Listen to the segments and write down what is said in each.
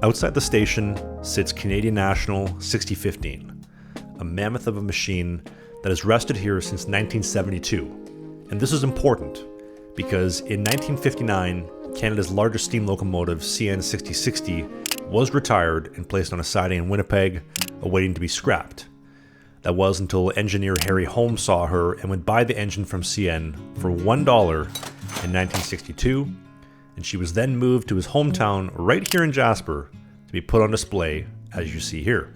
Outside the station sits Canadian National 6015, a mammoth of a machine that has rested here since 1972. And this is important because in 1959, Canada's largest steam locomotive, CN 6060, was retired and placed on a siding in Winnipeg, awaiting to be scrapped. That was until engineer Harry Holmes saw her and would buy the engine from CN for $1 in 1962, and she was then moved to his hometown right here in Jasper to be put on display, as you see here.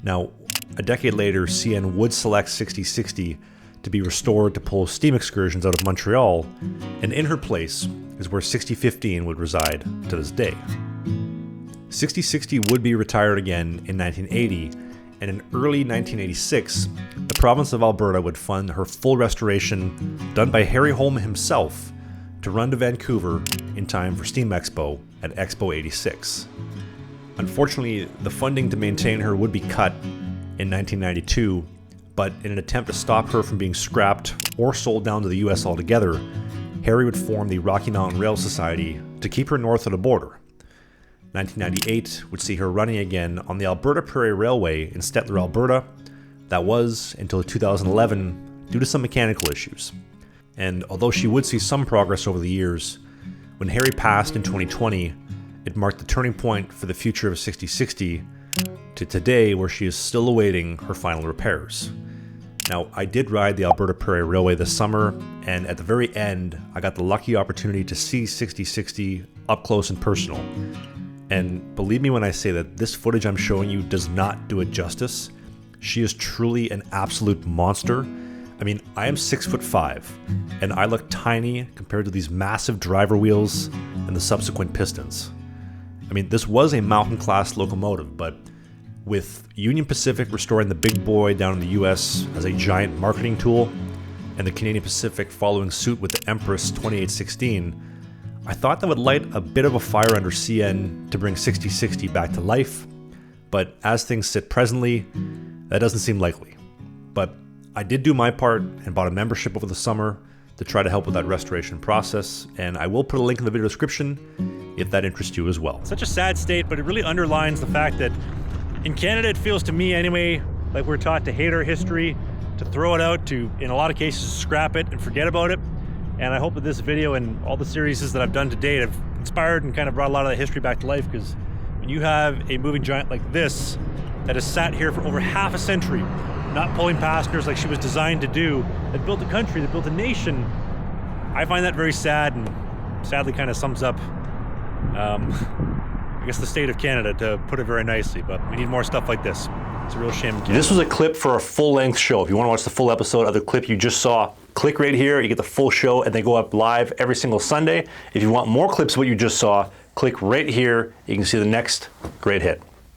Now, a decade later, CN would select 6060 to be restored to pull steam excursions out of Montreal, and in her place is where 6015 would reside to this day. 6060 would be retired again in 1980, and in early 1986, the province of Alberta would fund her full restoration, done by Harry Holmes himself, to run to Vancouver in time for Steam Expo at Expo 86. Unfortunately, the funding to maintain her would be cut in 1992, but in an attempt to stop her from being scrapped or sold down to the US altogether, Harry would form the Rocky Mountain Rail Society to keep her north of the border. 1998 would see her running again on the Alberta Prairie Railway in Stettler, Alberta. That was until 2011 due to some mechanical issues. And although she would see some progress over the years, when Harry passed in 2020, it marked the turning point for the future of 6060 to today, where she is still awaiting her final repairs. Now, I did ride the Alberta Prairie Railway this summer, and at the very end, I got the lucky opportunity to see 6060 up close and personal. And believe me when I say that this footage I'm showing you does not do it justice. She is truly an absolute monster. I mean, I am 6'5", and I look tiny compared to these massive driver wheels and the subsequent pistons. I mean, this was a mountain class locomotive, but with Union Pacific restoring the big boy down in the US as a giant marketing tool, and the Canadian Pacific following suit with the Empress 2816, I thought that would light a bit of a fire under CN to bring 6060 back to life, but as things sit presently, that doesn't seem likely. But I did do my part and bought a membership over the summer to try to help with that restoration process, and I will put a link in the video description if that interests you as well. Such a sad state, but it really underlines the fact that in Canada, it feels to me anyway, like we're taught to hate our history, to throw it out, to, in a lot of cases, scrap it and forget about it. And I hope that this video and all the series that I've done to date have inspired and kind of brought a lot of that history back to life, because when you have a moving giant like this that has sat here for over half a century, not pulling passengers like she was designed to do, that built a country, that built a nation, I find that very sad, and sadly kind of sums up I guess the state of Canada, to put it very nicely, but we need more stuff like this. It's a real shame. This was a clip for a full-length show. If you want to watch the full episode of the clip you just saw, click right here, you get the full show, and they go up live every single Sunday. If you want more clips of what you just saw, click right here, you can see the next great hit.